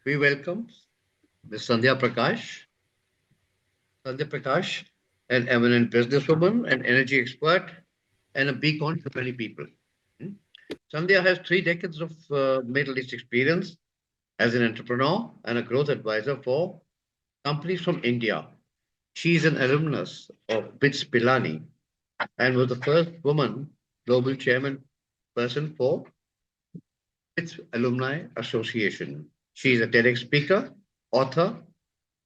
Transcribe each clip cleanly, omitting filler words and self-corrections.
We welcome Ms. Sandhya Prakash. Sandhya Prakash, an eminent businesswoman, an energy expert, and a beacon for many people. Hmm? Sandhya has 3 decades of Middle East experience as an entrepreneur and a growth advisor for companies from India. She is an alumnus of BITS Pilani and was the first woman global chairman person for BITS Alumni Association. She is a TEDx speaker, author,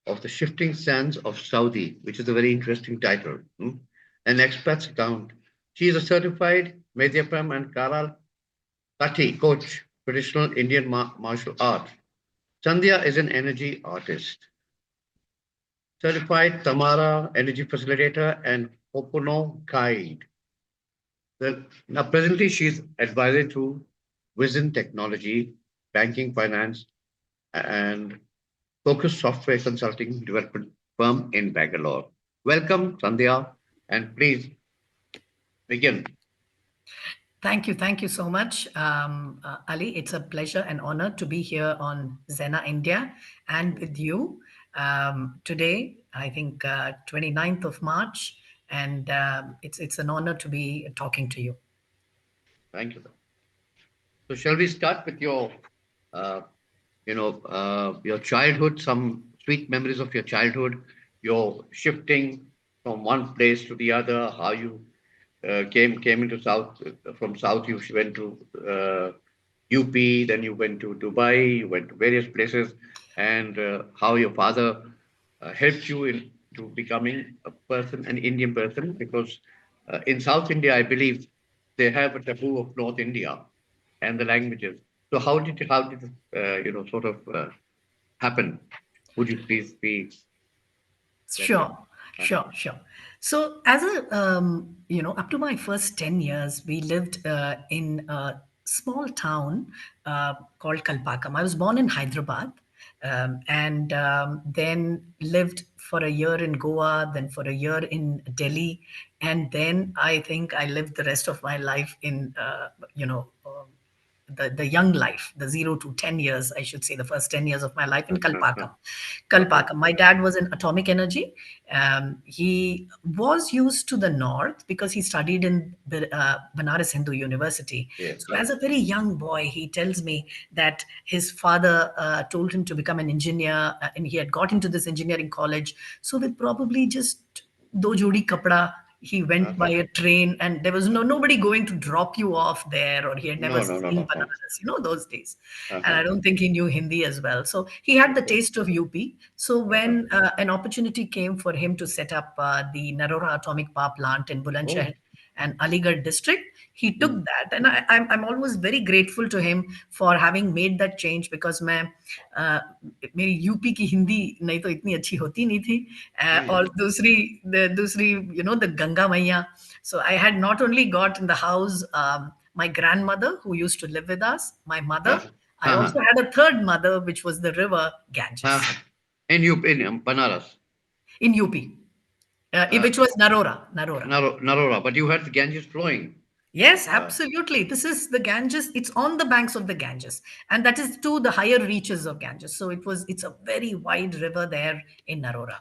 of the Shifting Sands of Saudi, which is a very interesting title, an expert's account. She is a certified Medhyapam and Karal Kati coach, traditional Indian martial art. Sandhya is an energy artist, certified Tamara energy facilitator and Hopono guide. Now, presently, she's advisor to Vision Technology, banking, finance, and focused software consulting development firm in Bangalore. Welcome, Sandhya, and please begin. Thank you so much, Ali. It's a pleasure and honor to be here on Zena India and with you today. I think 29th of March, and it's an honor to be talking to you. Thank you. So, shall we start with your, uh, your childhood, some sweet memories of your childhood, your shifting from one place to the other, how you came into South from South, you went to UP, then you went to Dubai, you went to various places, and how your father helped you into becoming a person, an Indian person, because in South India, I believe they have a taboo of North India and the languages. So how did it, sort of happen? Would you please be that way? Sure, sure. So, as a up to my first 10 years, we lived in a small town called Kalpakam. I was born in Hyderabad, and then lived for a year in Goa, then for a year in Delhi, and then I think I lived the rest of my life in the young life, the 0 to 10 years, I should say, the first 10 years of my life in Kalpakam. Okay. Kalpakam. My dad was in atomic energy. He was used to the north because he studied in Banaras Hindu University. Yes. So, as a very young boy, he tells me that his father told him to become an engineer, and he had got into this engineering college. So, with probably just do jodi kapda, he went by Uh-huh. a train, and there was nobody going to drop you off there, or he had never No, no, no, seen no, no. Banaras, those days. And Uh-huh. I don't think he knew Hindi as well. So he had the Okay. taste of UP. So Uh-huh. when an opportunity came for him to set up the Narora atomic power plant in Oh. Bulandshahr and Aligarh district, he took Hmm. that. And I'm always very grateful to him for having made that change, because मेरी UP की हिंदी नहीं तो इतनी अच्छी होती नहीं थी, और Hmm. दूसरी द गंगा मैया. So I had not only got in the house my grandmother who used to live with us, my mother. Uh-huh. I Uh-huh. also had a third mother, which was the river Ganges Uh-huh. In Banaras, in UP, uh, which was Narora. Narora, but you had the Ganges flowing. Yes, Uh, absolutely. This is the Ganges. It's on the banks of the Ganges, and that is to the higher reaches of Ganges. So it's a very wide river there in Narora.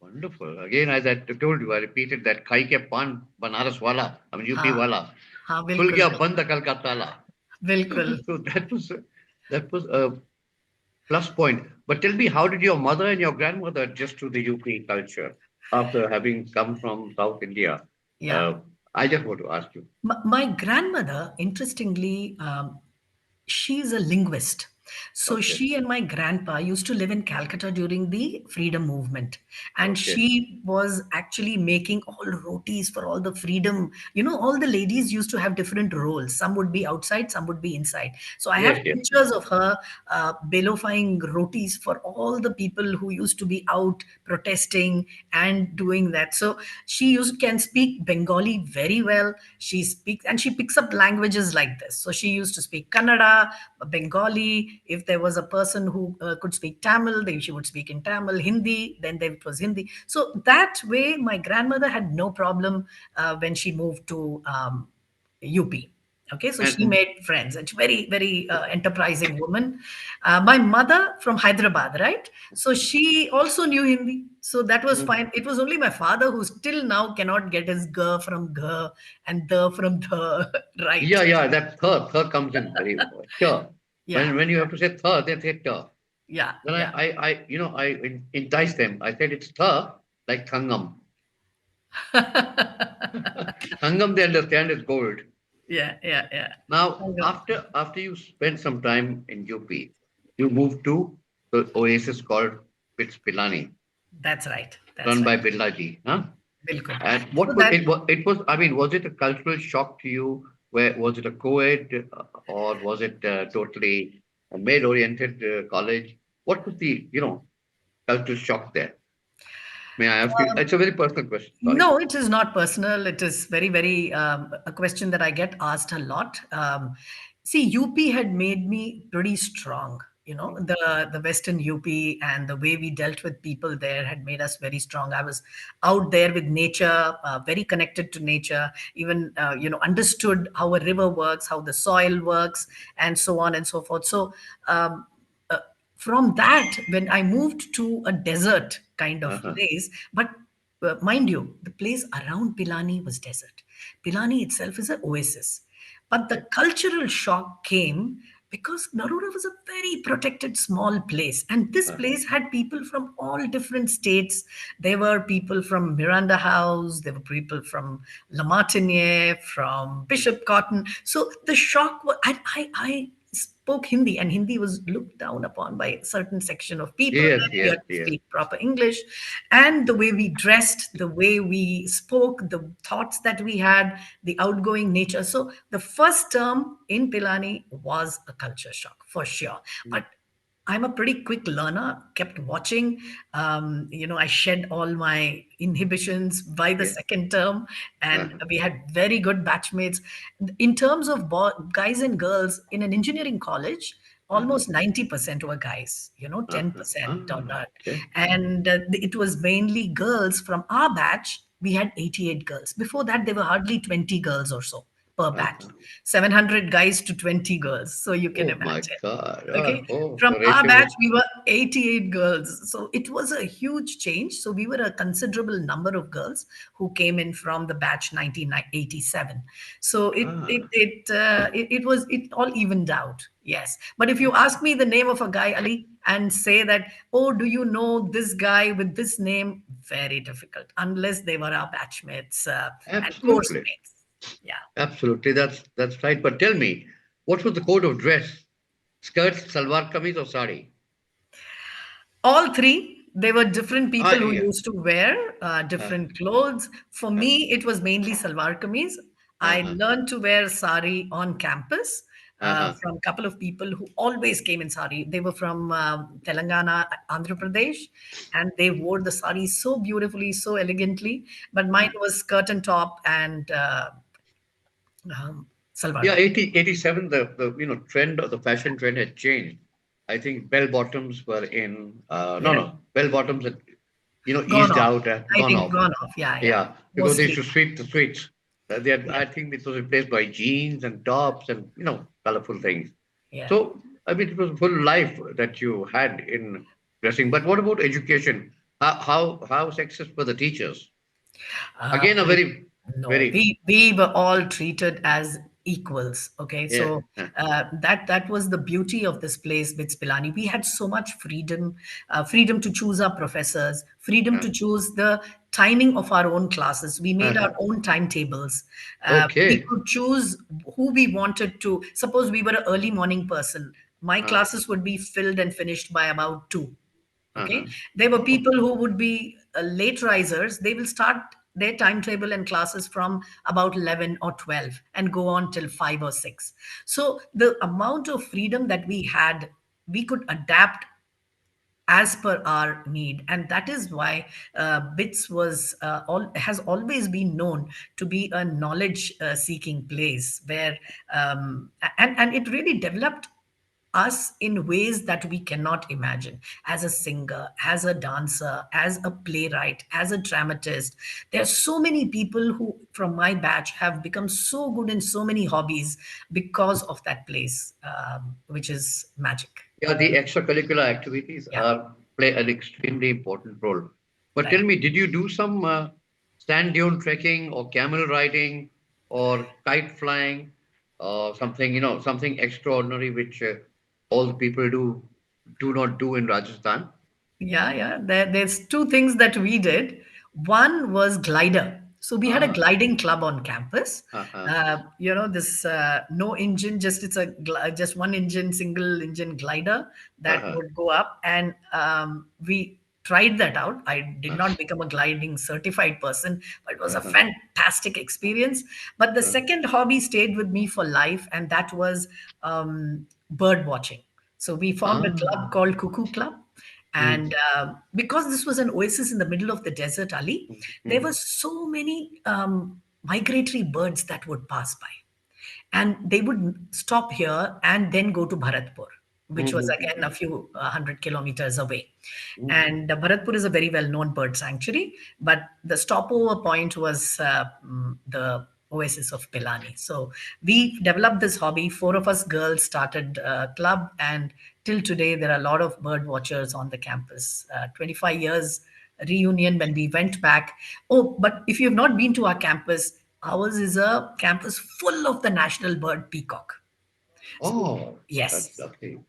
Wonderful. Again, as I told you, I repeated that Khai ke pan Banaras wala, I mean UP हाँ wala. हाँ Khul बिल्कुल gaya बिल्कुल band kal ka tala. बिल्कुल. So that was a plus point. But tell me, how did your mother and your grandmother adjust to the UP culture after having come from South India? Yeah. Uh, I just want to ask you. My grandmother, interestingly, she's a linguist. So Okay. she and my grandpa used to live in Calcutta during the freedom movement. And Okay. she was actually making all rotis for all the freedom. All the ladies used to have different roles. Some would be outside, some would be inside. So I have Yes, yes. pictures of her belofying rotis for all the people who used to be out protesting and doing that. So she can speak Bengali very well. She speaks, and she picks up languages like this. So she used to speak Kannada, Bengali. If there was a person who could speak Tamil, then she would speak in Tamil. Hindi, then there was Hindi. So that way, my grandmother had no problem when she moved to UP. Okay, so she And made friends. It's very, very enterprising woman. My mother from Hyderabad, right? So she also knew Hindi. So that was mhm. fine. It was only my father who still now cannot get his g from g and the from the right. Yeah, yeah, that third comes in very sure. Yeah, When you have to say third, they say third. yeah, Then yeah. I entice them. I said it's third, like thangam. Thangam, they understand is gold. Yeah, yeah, yeah. Now, Sangam. after you spend some time in UP, you move to the oasis called Pits Pilani, That's right. That's run right. by Billaji. Huh? Bilkul. And So what was that it? It was. I mean, was it a cultural shock to you? Where was it a co-ed or was it totally a male-oriented college? What was the cultural shock there? May I ask you? It's a very personal question. Sorry. No, it is not personal. It is very, very a question that I get asked a lot. See, UP had made me pretty strong. You know, the Western UP and the way we dealt with people there had made us very strong. I was out there with nature, very connected to nature. Even understood how a river works, how the soil works, and so on and so forth. So. Uh, from that, when I moved to a desert kind of Uh-huh. place, but mind you, the place around Pilani was desert. Pilani itself is an oasis. But the Okay. cultural shock came because Narora was a very protected small place. And this Uh-huh. place had people from all different states. There were people from Miranda House, there were people from La Martiniere, from Bishop Cotton. So the shock was, I spoke Hindi, and Hindi was looked down upon by a certain section of people. Yes, You yes, had to yes. speak proper English. And the way we dressed, the way we spoke, the thoughts that we had, the outgoing nature. So the first term in Pilani was a culture shock for sure. Mm. But I'm a pretty quick learner, kept watching. I shed all my inhibitions by the Yeah. second term, and Uh-huh. we had very good batchmates. In terms of guys and girls in an engineering college, Uh-huh. almost 90% were guys, Uh-huh. 10% or Ah, not. okay. And it was mainly girls from our batch. We had 88 girls. Before that, there were hardly 20 girls or so per batch. Uh-huh. 700 guys to 20 girls. So you can Oh my imagine. God. Okay. Oh, From the our ratio batch, was. we were 88 girls. So it was a huge change. So we were a considerable number of girls who came in from the batch 1987. So Ah. it all evened out. Yes. But if you ask me the name of a guy, Ali, and say that, oh, do you know this guy with this name? Very difficult, unless they were our batchmates and course Absolutely. mates. Yeah. Absolutely. That's right. But tell me, what was the code of dress? Skirts, salwar kameez, or sari? All three. There were different Ah, people who yeah. used to wear Uh, different clothes. For uh, me, it was mainly salwar kameez. I uh-huh. learned to wear sari on campus Uh-huh. from a couple of people who always came in sari. They were from Telangana, Andhra Pradesh, and they wore the sari so beautifully, so elegantly. But mine Uh. was skirt and top and salwar Yeah, kameez. 87. The trend of the fashion trend had changed. I think bell bottoms were in. No, Yeah, no, bell bottoms had gone eased off. out, I gone think off. gone off. Yeah, yeah, Yeah, because they used mostly. to sweep the streets. Yeah, I think it was replaced by jeans and tops and colorful things. yeah. So I mean, it was full life that you had in dressing. But what about education? How sexist were the teachers? Again, a Ali, very no, very we were all treated as equals. Okay, yeah. so that was the beauty of this place, Bits Pilani. We had so much freedom, freedom to choose our professors, freedom Uh, to choose the timing of our own classes. We made our uh-huh. own timetables. We Okay. could choose who we wanted to. Suppose we were an early morning person. My Uh, classes would be filled and finished by about 2. Okay, uh-huh. there were Oh. people who would be late risers. They will start their timetable and classes from about 11 or 12 and go on till 5 or 6. So the amount of freedom that we had, we could adapt as per our need, and that is why bits was has always been known to be a knowledge seeking place where and it really developed us in ways that we cannot imagine. As a singer, as a dancer, as a playwright, as a dramatist, there are so many people who from my batch have become so good in so many hobbies because of that place, which is magic. Yeah, the extracurricular activities Yeah, are play an extremely important role. But tell right. me, did you do some sand dune trekking or camel riding or kite flying or something, something extraordinary which all the people do not do in Rajasthan? Yeah, yeah. There's two things that we did. One was glider. So we had a Ah, gliding club on campus. uh-huh, This no engine, just it's a just one engine, single engine glider that uh-huh, would go up, and we tried that out. I did uh-huh, not become a gliding certified person, but it was a uh-huh, fantastic experience. But the uh-huh. second hobby stayed with me for life, and that was bird watching. So we formed a club Ah, called Cuckoo Club. mm, And because this was an oasis in the middle of the desert, Ali, mm, there mm, were so many migratory birds that would pass by. And they would stop here and then go to Bharatpur, which was mm, again a few hundred kilometers away. mm, And Bharatpur is a very well known bird sanctuary, but the stopover point was the oasis of Pilani. So we developed this hobby. Four of us girls started a club, and till today, there are a lot of bird watchers on the campus. 25 years reunion when we went back. Oh, but if you have not been to our campus, ours is a campus full of the national bird peacock. So, oh, that's yes. lovely.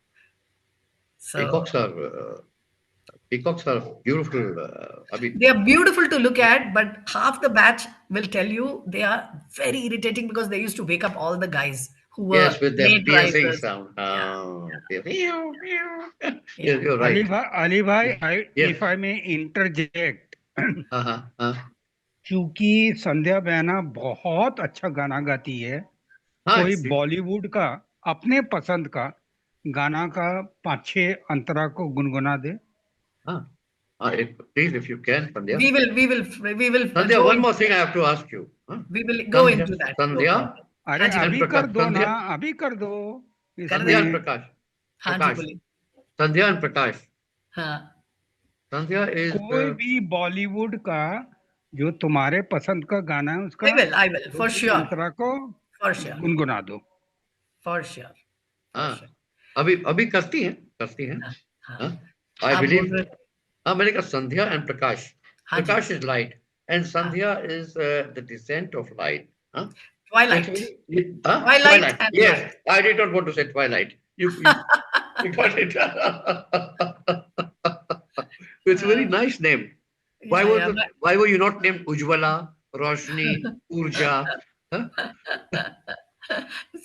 So Peacocks are peacocks are beautiful. I mean, they are beautiful to look at, but half the batch will tell you they are very irritating because they used to wake up all the guys who were yes, with their late piercing risers. sound. Yeah, Meow, meow. yeah. Yes, you're right. Ali bhai, Yes. if I may interject, Uh-huh. क्योंकि संध्या बहना बहुत अच्छा गाना गाती है, कोई See. Bollywood का अपने पसंद का गाना का 5-6 अंतरा को गुनगुना दे. Ah. Please, if you can, Sandhya. We will Sandhya, go one into more thing that. I have to ask you. We will go Sandhya, into that. No Sandhya, problem. अरे हाँ जी and अभी बोलिए. कर Prakash. दो ना, Sandhya, अभी कर दो. कर दे. Sandhya and इसमें Prakash. हाँ जी Prakash. बोलिए. Sandhya and Prakash. हाँ. Sandhya is कोई भी बॉलीवुड का जो तुम्हारे पसंद का गाना है उसका I will, दो for तीन sure, अंतरा को for sure, गुनगुना दो. for sure, for हाँ sure. अभी अभी करती हैं हाँ, हाँ. हाँ आई आप बोल बिलीव रहे. हाँ मैंने कहा संध्या एंड प्रकाश हाँ जी. प्रकाश इज लाइट एंड हाँ. Sandhya is the descent of light हाँ so it's Twilight, very huh? twilight, Twilight and yes light. I did not want to say Twilight you got it it's a very Uh, nice name yeah, yeah. why were you not named Ujwala Roshni Urja huh?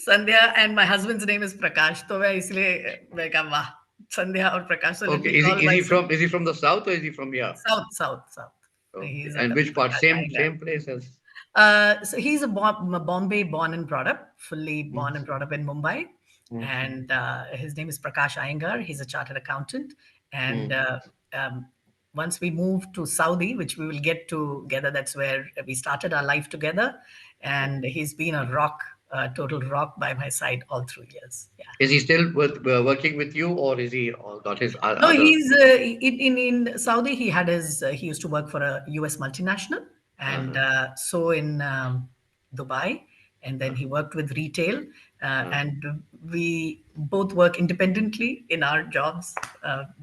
Sandhya and my husband's name is Prakash. तो मैं इसलिए मैं कहा वाह संध्या और प्रकाश. So let Okay, me call myself is he from the south or is he from here? South. Okay, He's and which part? Prakash Iyengar. Same place as. So he's a Bombay born and brought up, fully Mm, born and brought up in Mumbai. mm, And his name is Prakash Iyengar. He's a chartered accountant. And mm. um, once we moved to Saudi, which we will get together, that's where we started our life together. And he's been a rock, total rock by my side all through years. Yeah. Is he still working with you, or is he got his No, other? he's in Saudi. He had his. He used to work for a U.S. multinational, and Uh, so in Dubai, and then he worked with retail, uh, and we both work independently in our jobs.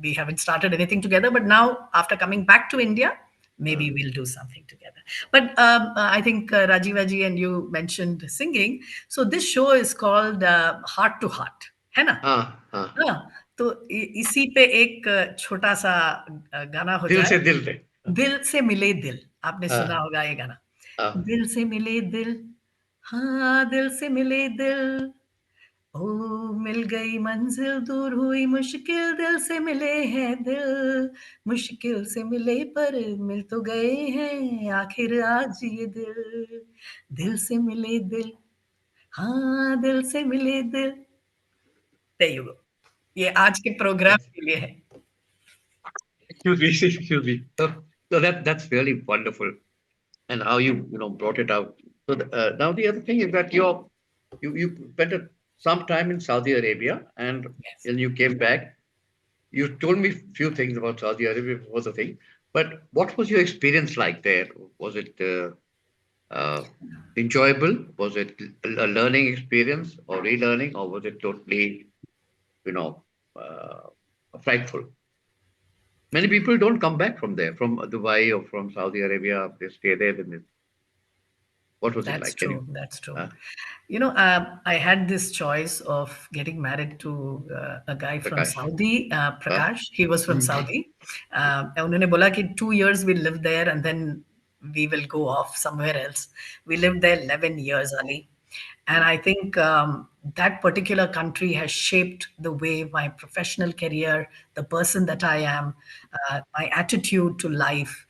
We haven't started anything together, but now after coming back to India, uh, maybe we'll do something together. But I think Rajiv Aji and you mentioned singing. So this show is called Heart to Heart, है ना? uh. हाँ, तो इसी पे एक छोटा सा गाना हो दिल जाए. से दिल पे. दिल से मिले दिल, आपने सुना Uh, होगा ये गाना. uh. दिल से मिले दिल, हाँ दिल से मिले दिल, ओ मिल गई मंजिल दूर हुई मुश्किल, दिल से मिले हैं दिल, मुश्किल से मिले पर मिल तो गए हैं आखिर आज ये दिल, दिल से मिले दिल, हाँ दिल से मिले दिल. There you go. ये आज के प्रोग्राम Yes. के लिए है. Excuse me, excuse me. So that's really wonderful, and how you brought it out. So now the other thing is that you spent some time in Saudi Arabia, and Yes. when you came back, you told me few things about Saudi Arabia before the thing. But what was your experience like there? Was it enjoyable? Was it a learning experience or relearning, or was it totally, you know, uh, frightful? Many people don't come back from there, from Dubai or from Saudi Arabia. They stay there. What was it That's like? Can you, true. That's true. uh, I had this choice of getting married to a guy from Prakash? Saudi, Uh, Prakash. He was from mm, Saudi. उन्होंने बोला कि 2 years we'll live there and then we will go off somewhere else. We lived there 11 years, Ali. And mm, I think that particular country has shaped the way my professional career, the person that I am, my attitude to life,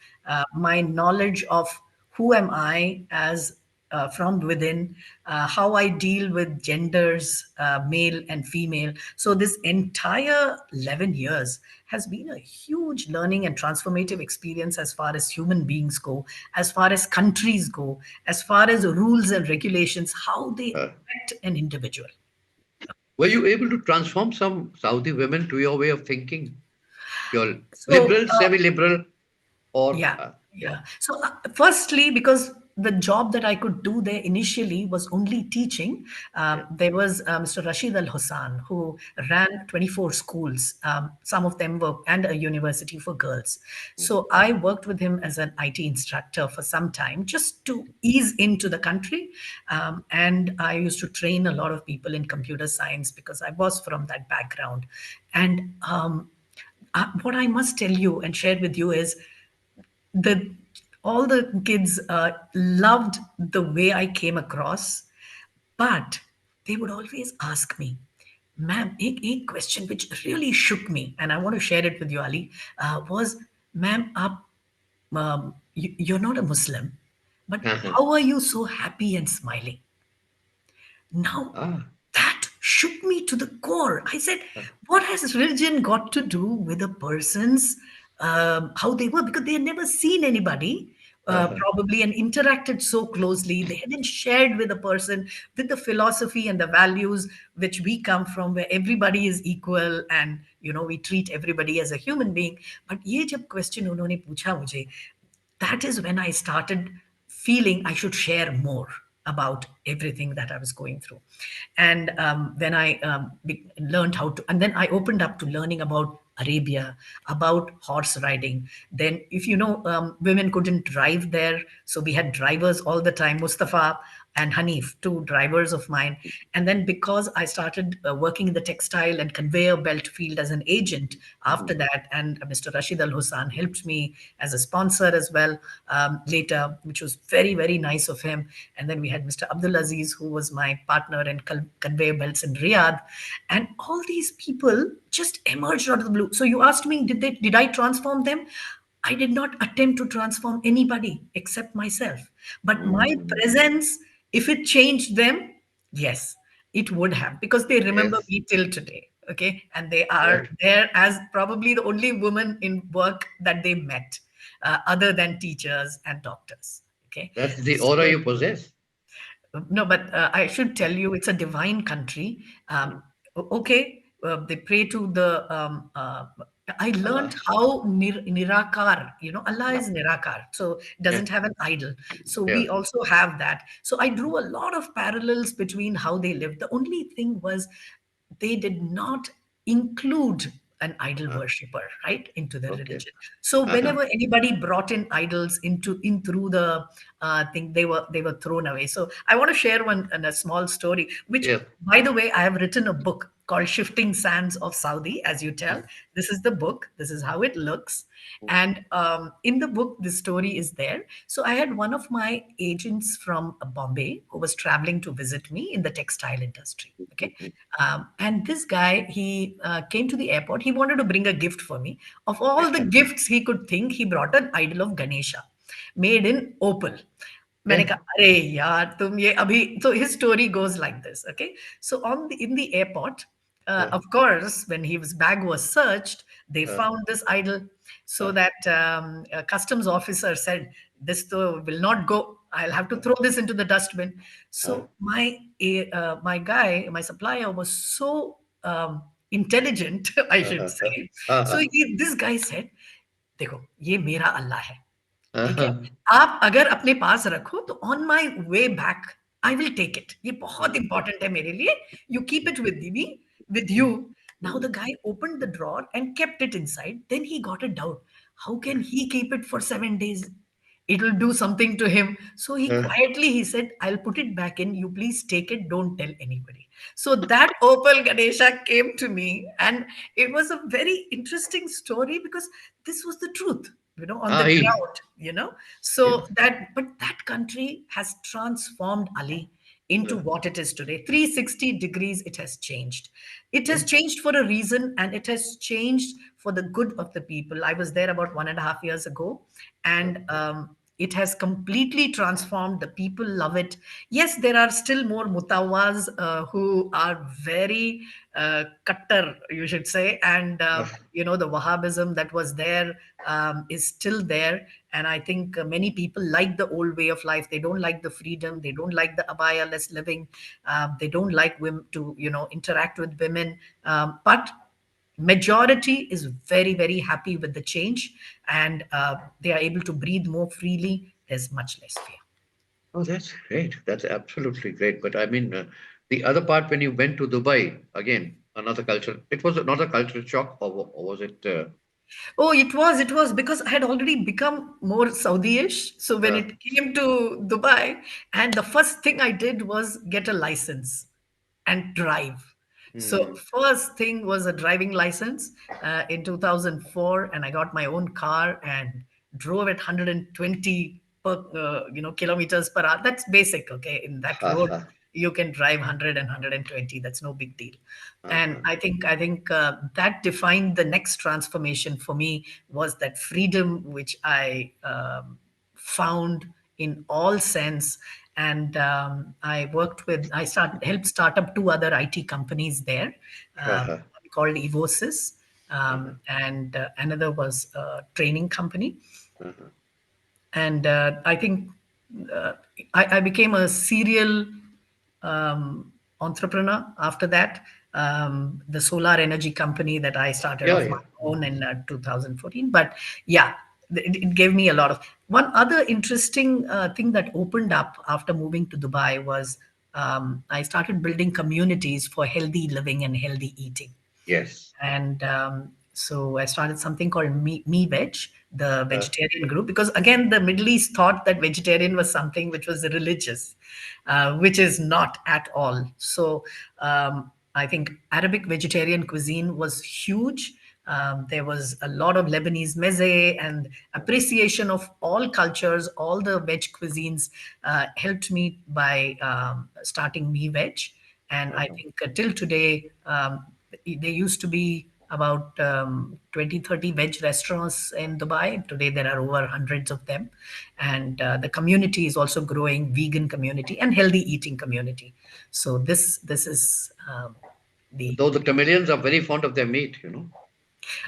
my knowledge of who am I as from within, how I deal with genders, male and female. So this entire 11 years has been a huge learning and transformative experience as far as human beings go, as far as countries go, as far as rules and regulations, how they uh, affect an individual. were you able to transform some Saudi women to your way of thinking? You're So liberal, semi-liberal, or yeah, yeah, yeah. So, firstly, because the job that I could do there initially was only teaching, yeah. there was Mr. Rashid Al Hussan who ran 24 schools. Some of them were, and a university for girls. Mhm. So, I worked with him as an IT instructor for some time just to ease into the country. And I used to train a lot of people in computer science because I was from that background. And what I must tell you and share with you is the all the kids loved the way I came across, but they would always ask me, "Ma'am, a question which really shook me, and I want to share it with you, Ali, was, ma'am, you're not a Muslim, but how are you so happy and smiling?" Now, Ah, that shook me to the core. I said, uh, what has religion got to do with a person's how they were? Because they had never seen anybody, uh, probably, and interacted so closely. They hadn't shared with a person with the philosophy and the values which we come from, where everybody is equal and we treat everybody as a human being. But ये जब question उन्होंने पूछा मुझे, that is when I started feeling I should share more about everything that I was going through. And when I learned how to, and then I opened up to learning about Arabia, about horse riding. Then, if women couldn't drive there, so we had drivers all the time, Mustafa and Hanif, two drivers of mine. And then, because I started working in the textile and conveyor belt field as an agent after mhm, that, and Mr. Rashid Al Hussan helped me as a sponsor as well later, which was very, very nice of him. And then we had Mr. Abdul Aziz, who was my partner in conveyor belts in Riyadh. And all these people just emerged out of the blue. So you asked me, did I transform them? I did not attempt to transform anybody except myself. But my mm, presence, if it changed them, yes, it would have, because they remember yes, me till today. Okay. And they are yes. there as probably the only woman in work that they met, other than teachers and doctors. Okay. That's the aura So, you possess. no, but I should tell you, it's a divine country. Mm. Okay, they pray to the. I learned Allah. how Nirakar, Allah Ah, is Nirakar, so it yeah, doesn't have an idol. So yeah. we also have that. So I drew a lot of parallels between how they lived. The only thing was they did not include an idol Ah, worshiper right into the okay. religion. So Uh-huh. whenever anybody brought in idols in through the thing, they were thrown away. So I want to share one a small story, which, Yeah. by the way, I have written a book called Shifting Sands of Saudi. As you tell, Mm, this is the book, this is how it looks. mm, And in the book, this story is there. So I had one of my agents from Bombay who was traveling to visit me in the textile industry. Okay. mm, And this guy, he came to the airport. He wanted to bring a gift for me. Of all the gifts he could think, he brought an idol of Ganesha made in opal. मैंने yeah. कहा अरे यार तुम ये अभी. So his story goes like this. Okay, so in the airport, Uh, of course, when his bag was searched, they uh, found this idol. So uh, that a customs officer said, this will not go I'll have to throw this into the dustbin. uh, So my guy, my supplier was so intelligent, I should uh, say. So uh, this guy said, देखो ये मेरा अल्लाह है, ठीक है, uh, आप अगर अपने पास रखो तो on my way back I will take it, ये बहुत uh, इंपॉर्टेंट है मेरे लिए, you keep it with me, with you. Now the guy opened the drawer and kept it inside. Then he got a doubt. How can he keep it for 7 days? It'll do something to him. So he uh, quietly he said, I'll put it back in. You please take it. Don't tell anybody. So that Opal Ganesha came to me, and it was a very interesting story because this was the truth, on the he, ground. yeah, So but that country has transformed Ali into uh, what it is today. 360 degrees, it has changed. It yeah, has changed for a reason, and it has changed for the good of the people. I was there about 1.5 years ago, uh, and it has completely transformed. The people love it. Yes, there are still more mutawas who are very kattar, you should say, and uh, the Wahhabism that was there is still there. And I think many people like the old way of life. They don't like the freedom. They don't like the abaya-less living. They don't like women to, interact with women. But majority is very, very happy with the change, and they are able to breathe more freely. There's much less fear. oh, that's great. That's absolutely great. But I mean, the other part when you went to Dubai again, another culture. It was not a cultural shock, or was it? Oh, it was because I had already become more Saudi-ish. So when Uh, it came to Dubai, and the first thing I did was get a license and drive. So hmm, first thing was a driving license in 2004, and I got my own car and drove at 120 kilometers per hour. That's basic, okay? In that ha, road, ha, you can drive 100 and 120. That's no big deal. And uh-huh. I think that defined the next transformation for me, was that freedom which I found in all sense. And I helped start up two other IT companies there, Uh-huh. one called Evosis, Uh-huh. and another was a training company. Uh-huh. And I think uh, I became a serial entrepreneur after that. The solar energy company that I started Yeah, off my yeah. own in 2014. But yeah, it gave me a lot of. One other interesting thing that opened up after moving to Dubai was I started building communities for healthy living and healthy eating. Yes. And so I started something called Me Veg, the Uh, vegetarian group, because again, the Middle East thought that vegetarian was something which was religious, which is not at all. So I think Arabic vegetarian cuisine was huge. There was a lot of Lebanese meze and appreciation of all cultures, all the veg cuisines helped me by starting Me Veg. And I uh-huh. think till today, there used to be about 20, 30 veg restaurants in Dubai. Today, there are over hundreds of them. And the community is also growing, vegan community and healthy eating community. So this is the. Though the Tamilians are very fond of their meat.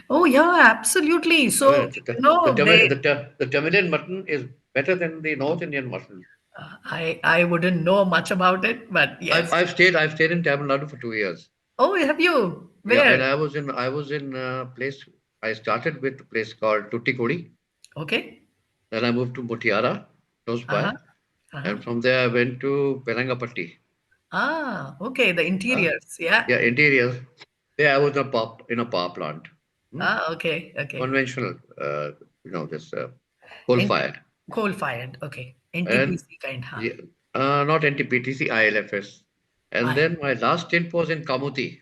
Oh, yeah, absolutely. I So, mean, the Tamilian mutton is better than the North Indian mutton. I wouldn't know much about it, but I've yes. I've stayed I've stayed in Tamil Nadu for 2 years. Oh, have you? Yeah, and Where? I was in a place. I started with a place called Tuticorin. Okay. Then I moved to Mutiara, close by, Uh-huh. Uh-huh. and from there I went to Pelangapatti. Okay. The Uh, interiors. Yeah. yeah, interiors. Yeah, I was in a power plant. Hmm? Okay. Okay. Conventional, this coal And fired. coal fired. Okay. And NTPC kind, huh? yeah, not NTPTC, ILFS. And I. then my last stint was in Kamuti,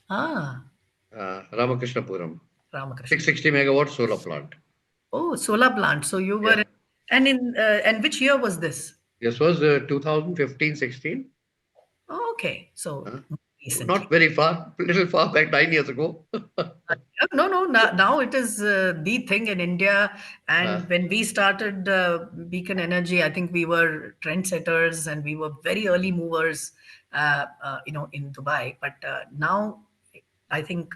Ah, Ramakrishnappuram, Ramakrishna. 660 megawatt solar plant. Oh, solar plant. So you were Yeah, in, and which year was this? this was 2015, 16. Oh, okay. So Uh, recently. not very far, little far back, 9 years ago. No, no. Now it is the thing in India. Uh, And when we started Beacon Energy, I think we were trendsetters and we were very early movers, in Dubai. But now, I think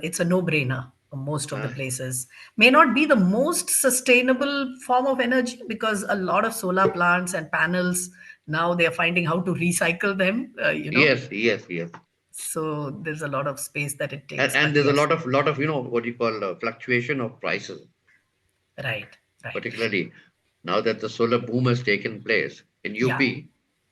it's a no-brainer. most of the Uh, places. May not be the most sustainable form of energy because a lot of solar plants and panels now they are finding how to recycle them, yes, yes, yes. so there's a lot of space that it And takes. and But there's a yes, lot of what you call fluctuation of prices, right, right. particularly now that the solar boom has taken place in Yeah, UP.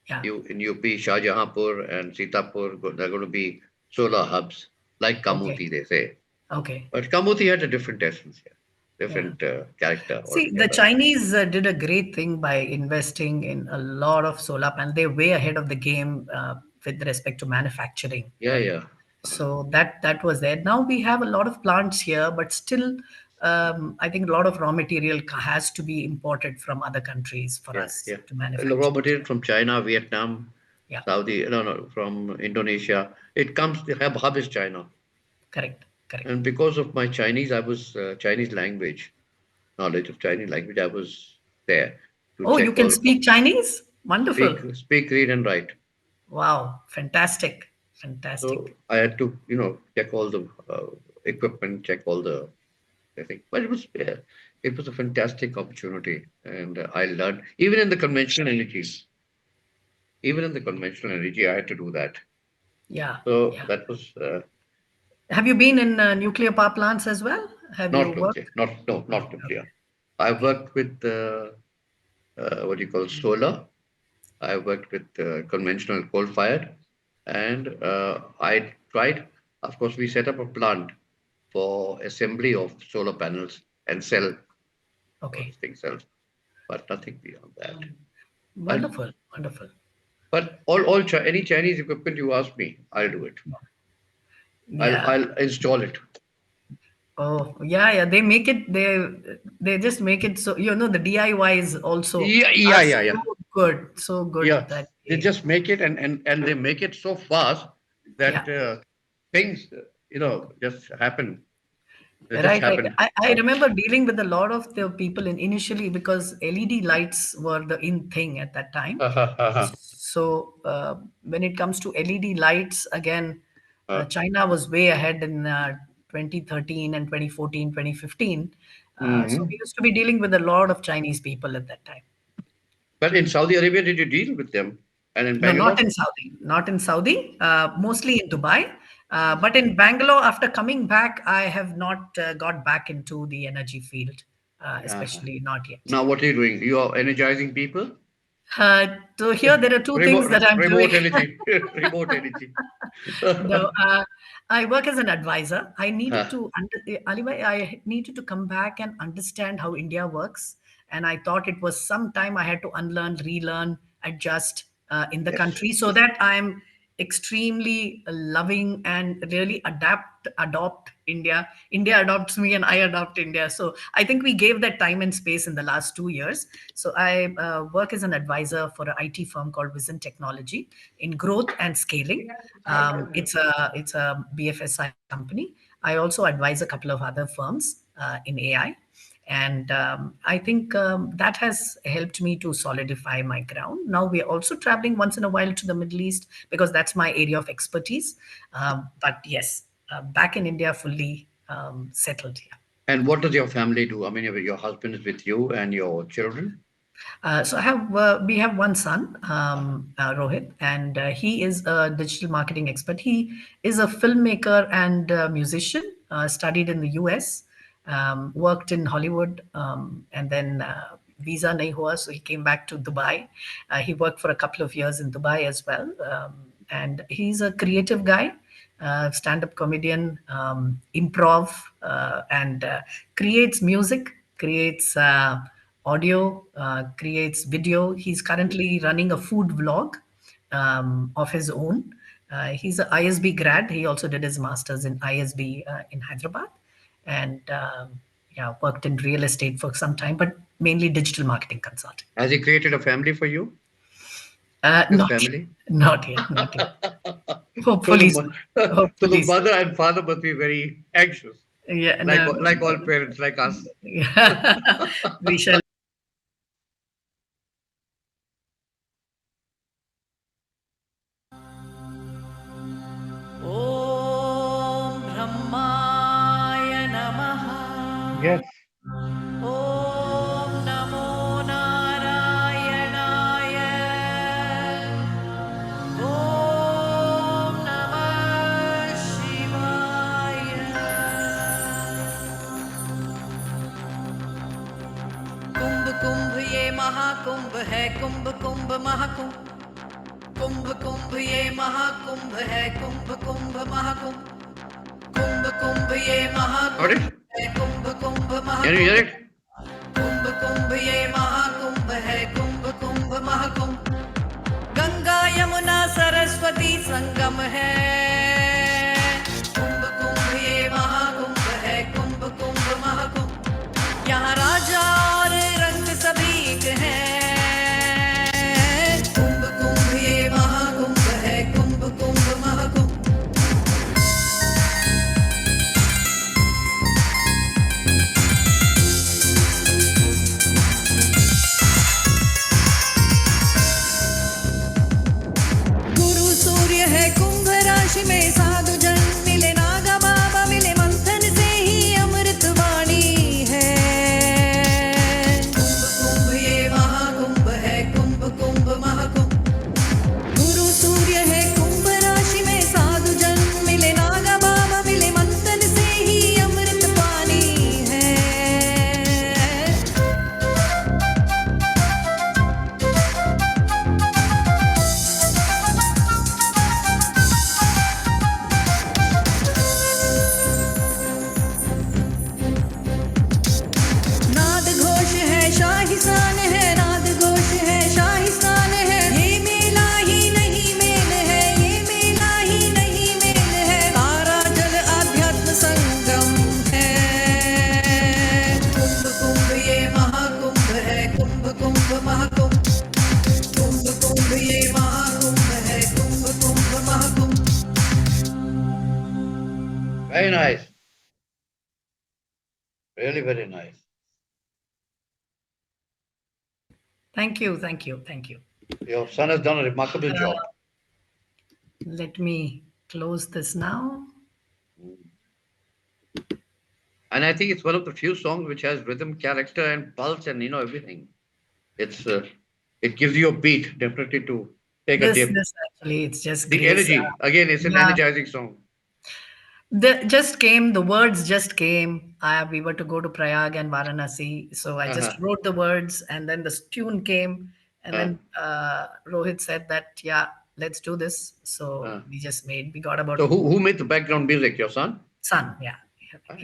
yeah. In UP, Shahjahanpur and Sitapur, there are going to be solar hubs like Okay, Kamuti, they say. okay. But Kamuti had a different essence here, Yeah. different character See, the altogether. Chinese did a great thing by investing in a lot of solar panels. They're way ahead of the game with respect to manufacturing, Yeah, right? yeah, So that was there. Now we have a lot of plants here, but still, I think a lot of raw material has to be imported from other countries for yeah, us yeah. to Raw manufacture it material here. from China, Vietnam, Yeah, Saudi, no, no, from Indonesia. It comes, the hub is China. correct, correct. And because of my Chinese, I was Chinese language, knowledge of Chinese language, I was there to Oh, you check can all, speak Chinese? Wonderful. speak, read, and write. Wow, fantastic, So fantastic. I had to, check all the equipment, check all the thing. But it was a fantastic opportunity, and I learned even in the conventional energy, I had to do that. Yeah, So yeah. that was Have you been in nuclear power plants as well? Have you not worked? nuclear, not nuclear. Okay. I worked with what do you call solar. I worked with conventional coal fired, and I tried. Of course, we set up a plant for assembly of solar panels and cell, all Okay. these things, cells, but nothing beyond that. And Wonderful. Wonderful. but any Chinese equipment you ask me, I'll do it. Yeah. I'll install it. Oh, yeah, yeah. They make it. They just make it so the DIYs also Yeah, are yeah, yeah, yeah, so good yeah. that They just make it, and they make it so fast yeah. that things just happen. They just Right, right. happen. I remember dealing with a lot of the people initially because LED lights were the in thing at that time. So when it comes to LED lights, again, China was way ahead in 2013 and 2014, 2015. So we Mhm. used to be dealing with a lot of Chinese people at that time. But in Saudi Arabia, did you deal with them? And in No, not Bangalore? in Saudi. Not in Saudi. Mostly in Dubai. But in Bangalore, after coming back, I have not got back into the energy field, Uh-huh. especially not yet. Now, what are you doing? You are energizing people? So here there are two things that I'm doing. Remote energy. Remote energy. No, I work as an advisor. I needed Huh. to, Alibhai, I needed to come back and understand how India works. And I thought it was some time I had to unlearn, relearn, adjust in the Yes. country so that I'm extremely loving and really adopt India. India adopts me and I adopt India. So I think we gave that time and space in the last 2 years. So I work as an advisor for an IT firm called Vision Technology in growth and scaling. It's a BFSI company. I also advise a couple of other firms in AI. And I think that has helped me to solidify my ground. Now we are also traveling once in a while to the Middle East because that's my area of expertise. But yes, back in India, fully settled here. And what does your family do? I mean, your husband is with you and your children? So we have one son, Rohit, and he is a digital marketing expert. He is a filmmaker and musician. Studied in the U.S., worked in Hollywood, and then visa nahi hua, so he came back to Dubai. He worked for a couple of years in Dubai as well, and he's a creative guy, stand-up comedian, improv, and creates music, creates audio, creates video. He's currently running a food vlog of his own. He's an ISB grad. He also did his master's in ISB in Hyderabad, and yeah, worked in real estate for some time, but mainly digital marketing consulting. Has he created a family for you? His Not yet, family? not yet, not yet. So Hopefully soon. so the Hopefully soon. mother and father must be very anxious, Yeah, no, like all parents, like us. yeah. We shall. ॐ ब्रह्माय नमः Yes. ॐ नमो नारायणाय ॐ नमः शिवाय कुंभ कुंभ ये महाकुंभ है कुंभ कुंभ महाकुंभ कुंभ कुंभ ये महाकुंभ है कुंभ कुंभ महाकुंभ कुंभ कुंभ ये Got Mahakumbh it? है कुंभ कुंभ Can you hear Mahakumbh it? कुंभ कुंभ ये महाकुंभ है कुंभ कुंभ महाकुंभ गंगा यमुना सरस्वती संगम है कुंभ कुंभ ये महाकुंभ है कुंभ कुंभ महाकुंभ यहाँ राजा और रंग सभी एक हैं कुंभ कुंभ ये महाकुंभ है कुंभ कुंभ महाकुंभ गुरु सूर्य है कुंभ राशि में साधु जन मिले नागा बाबा मिले मंथन से ही अमृत वाणी है कुंभ कुंभ ये महाकुंभ है कुंभ कुंभ महाकुंभ गुरु सूर्य है कुंभ राशि में साधु जन मिले नागा बाबा मिले मंथन से ही अमृत पानी है नाद घोष है शाहिस्तान है नाद घोष है शाहिस्तान है ये मेला ही नहीं मेल है ये मेला ही नहीं मेल है तारा जल आध्यात्म संगम है कुंभ कुंभ ये महाकुंभ है कुंभ कुंभ महाकुंभ कुंभ कुंभ ये महाकुंभ है कुंभ कुंभ Mahakumbh Very nice. Really very nice. Thank you, thank you, thank you. Your son has done a remarkable job. Let me close this now. And I think it's one of the few songs which has rhythm, character, and pulse, and everything. It's it gives you a beat, definitely to take a dip. This actually, it's just The grace. energy again, it's an Yeah. energizing song. The words just came. We were to go to Prayag and Varanasi, so I just Uh-huh. wrote the words, and then the tune came, and then Rohit said that, yeah, let's do this. So we just we got about So who made the background music? Your son? Son, yeah.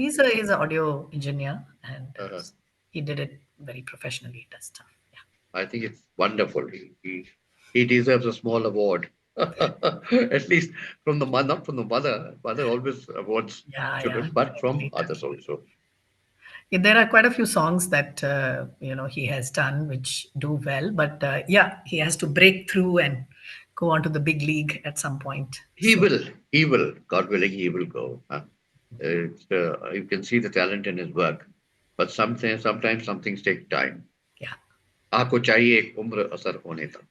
He's an audio engineer, and he did it very professionally. He does stuff. Yeah. I think it's wonderful. He deserves a small award. At least from the mother, not from the mother. Mother always awards children, but from others also. Yeah, there are quite a few songs that he has done which do well, but he has to break through and go on to the big league at some point. He will. God willing, he will go. You can see the talent in his work, but sometimes some things take time. Yeah. आपको चाहिए एक उम्र असर होने तक.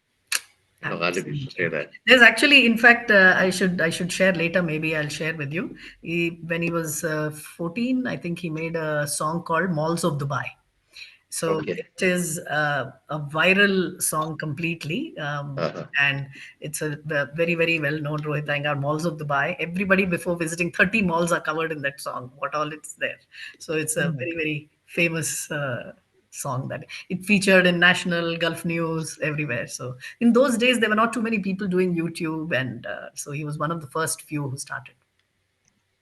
Ghalib used to say that. There's actually, in fact, I should share later. Maybe I'll share with you. When he was 14, I think he made a song called "Malls of Dubai." So it is a viral song completely, and it's a very very well known Rohit Iyengar, Malls of Dubai. Everybody before visiting 30 malls are covered in that song. What all it's there. So it's a very very famous song that it featured in national Gulf news everywhere. So in those days there were not too many people doing YouTube, and so he was one of the first few who started.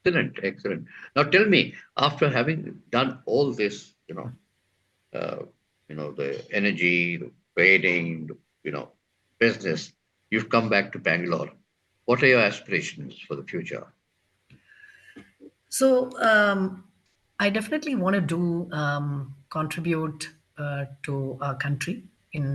Excellent. Now tell me, after having done all this, the energy, the trading, business, you've come back to Bangalore. What are your aspirations for the future? So I definitely want to contribute to our country in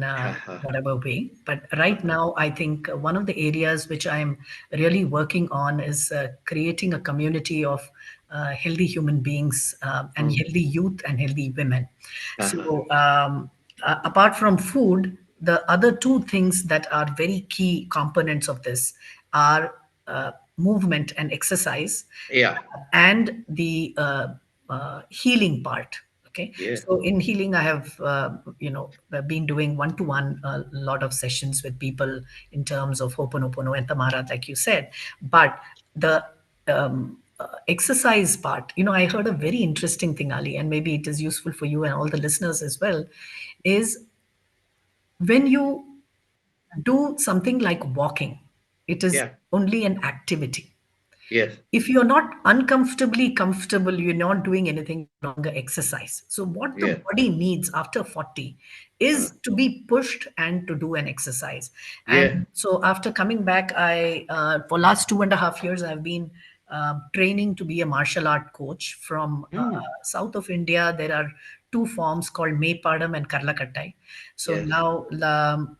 whatever way. But right now, I think one of the areas which I'm really working on is creating a community of healthy human beings and healthy youth and healthy women. So apart from food, the other two things that are very key components of this are movement and exercise, and the healing part. Okay, Yeah. so in healing I have been doing one to one a lot of sessions with people in terms of Ho'oponopono and Tamara, like you said. But the exercise part, I heard a very interesting thing, Ali, and maybe it is useful for you and all the listeners as well, is when you do something like walking, it is Yeah. only an activity. Yes. If you're not uncomfortably comfortable, you're not doing anything, no longer exercise. So what the Yes. body needs after 40 Uh, is to be pushed and to do an exercise. And yeah. so after coming back, I for last 2.5 years I've been training to be a martial art coach from Mm. south of India. There are two forms called Maypadam and Karlakattai. So Yes. now,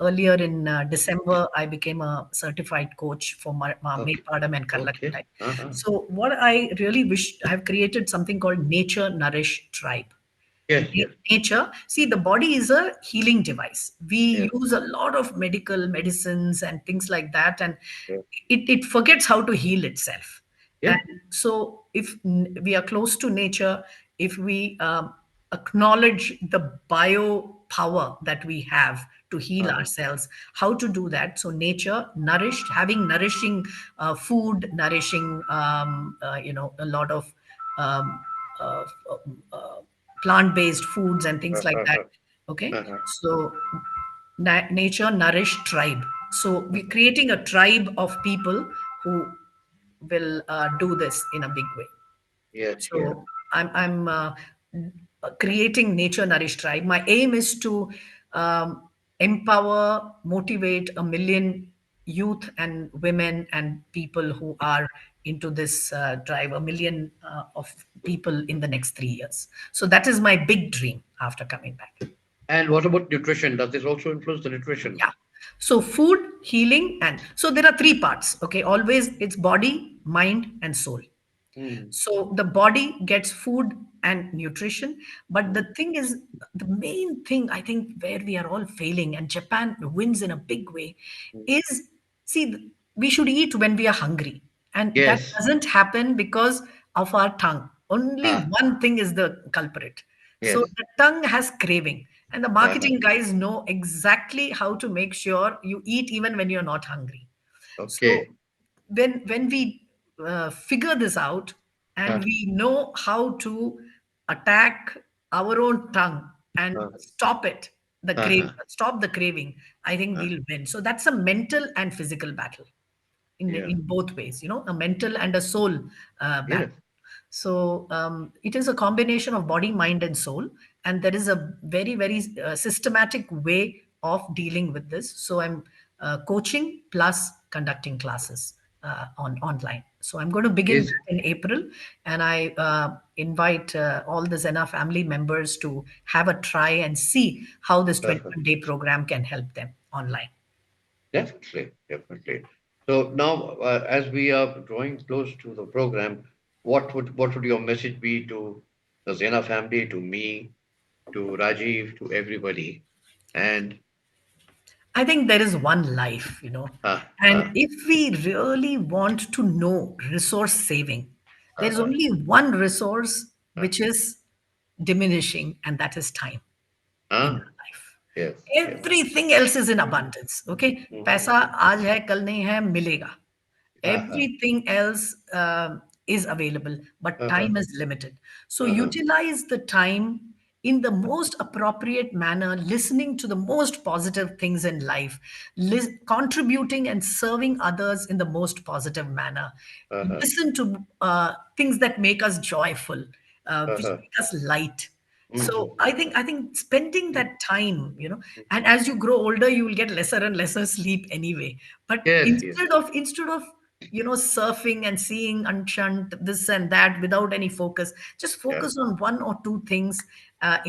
earlier in December, I became a certified coach for Okay. Maypadam and Okay. Karlakattai. Uh-huh. So what I really wish, I have created something called Nature Nourish Tribe. Yes. Yes. Nature, see, the body is a healing device. We Yes. use a lot of medical medicines and things like that, and Yes. it forgets how to heal itself. And Yeah. so if we are close to nature, if we acknowledge the bio power that we have to heal Uh-huh. ourselves, how to do that? So nature nourished, having nourishing food, nourishing a lot of um, uh, uh, plant-based foods and things like that. Uh-huh. Okay, Uh-huh. so nature nourished tribe. So we're creating a tribe of people who will do this in a big way. Yes. Yes. So I'm creating nature nourished tribe. My aim is to empower, motivate 1 million youth and women and people who are into this drive, 1 million of people in the next 3 years. So that is my big dream after coming back. And what about nutrition? Does this also influence the nutrition? Yeah. So food, healing, and so there are three parts. Okay. Always it's body, mind, and soul. Mm. So the body gets food and nutrition. But Mm. the thing is, the main thing I think where we are all failing, and Japan wins in a big way, Mm. is, see, we should eat when we are hungry. And that Yes. doesn't happen because of our tongue. Only Ah. one thing is the culprit. So Yes. the tongue has craving. And the Uh-huh. marketing guys know exactly how to make sure you eat even when you're not hungry. So Okay. when we figure this out and Uh, we know how to attack our own tongue and uh, stop it, uh-huh. stop the craving, I think Uh, we'll win. So that's a mental and physical battle yeah. in both ways, a mental and a soul battle. Yes. So it is a combination of body, mind, and soul, and there is a very, very systematic way of dealing with this. So I'm coaching plus conducting classes on online. So I'm going to begin Is that in April, and I invite all the Zena family members to have a try and see how this uh-huh. 21-day program can help them online. Definitely. Definitely. So now, as we are drawing close to the program, what would your message be to the Zena family, to me, to Rajiv, to everybody? And I think there is one life, ah, and ah, if we really want to know resource saving, ah, there's ah, only one resource ah, which is diminishing, and that is time in ah, our life. yes, yes. Everything else is in abundance. Okay, Mhm. पैसा आज है कल नहीं है मिलेगा. Ah, ah, Everything else is available, but ah, ah, time is limited. So ah, ah, utilize the time in the most appropriate manner, listening to the most positive things in life, contributing and serving others in the most positive manner. ah, ah, Listen to things that make us joyful, ah, which ah. make us light. Mhm. So I think spending that time, and as you grow older, you will get lesser and lesser sleep anyway. But Yes, yes, instead of surfing and seeing unshunt this and that without any focus, just yeah. focus on one or two things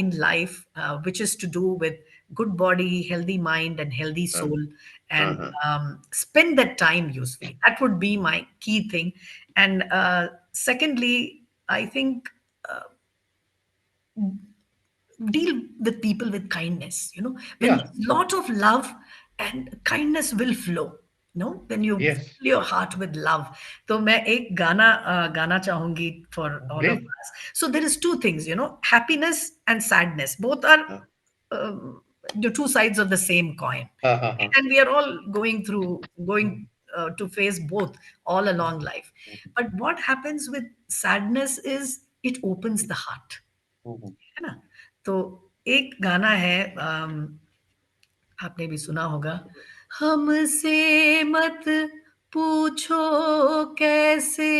in life, which is to do with good body, healthy mind, and healthy Ah, soul, ah, and ah. spend that time usefully. That would be my key thing. And secondly, I think deal with people with kindness. When Yeah. there's lot of love, and kindness will flow. No, when you Yes. Fill your heart with love. तो मैं एक गाना चाहूंगी for all of Please. Us. So there is two things, happiness and sadness, both are Uh, the two sides of the same coin, uh, and we are all going to face both all along life. But what happens with sadness is it opens the heart, है ना. तो एक गाना है, आपने भी सुना होगा. हमसे मत पूछो कैसे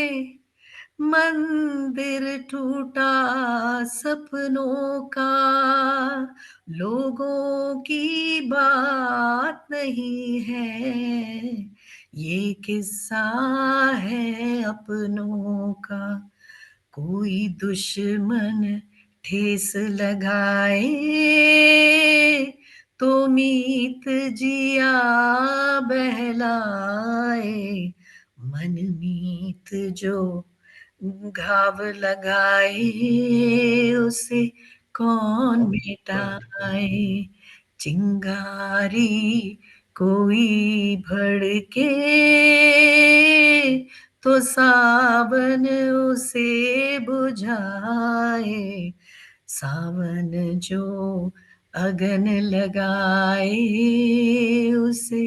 मंदिर टूटा सपनों का, लोगों की बात नहीं है, ये किस्सा है अपनों का. कोई दुश्मन ठेस लगाए तो मीत जिया बहलाए, मन मीत जो घाव लगाए उसे कौन मिटाए. चिंगारी कोई भड़के तो सावन उसे बुझाए, सावन जो अगन लगाए उसे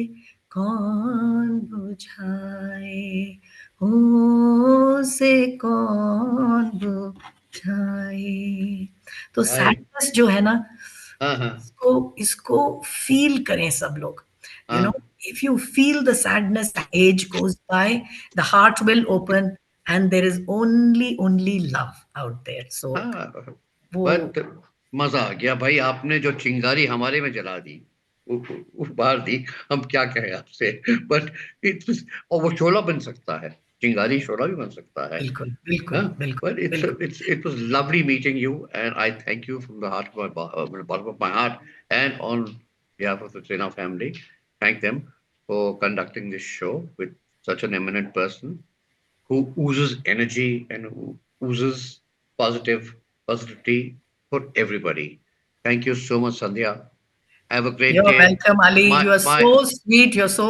कौन बुझाए, उसे कौन बुझाए. तो right. सैडनेस जो है ना, Uh-huh. इसको इसको फील करें सब लोग. You know, Uh, if you feel the sadness, age goes by, the heart will open, and there is only love out there. So हाँ, वो बट मजा आ गया भाई, आपने जो चिंगारी हमारे में जला दी, वो बाहर दी, हम क्या कहें आपसे. बट इट, और वो शोला बन सकता है, चिंगारी शोला भी बन सकता है. बिल्कुल बिल्कुल हाँ, बिल्कुल but बिल्कुल. it was lovely meeting you, and I thank you from the heart of bottom of my heart, and on behalf of the Trina family, thank them for conducting this show with such an eminent person who oozes energy and who oozes positivity for everybody. Thank you so much, Sandhya. Have a great You're day. welcome, Ali. My You are my so sweet. You're so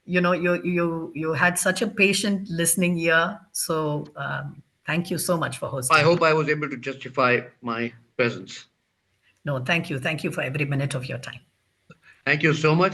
you had such a patient listening ear. So thank you so much for I hosting me. hope I was able to justify my presence. No, thank you for every minute of your time. Thank you so much.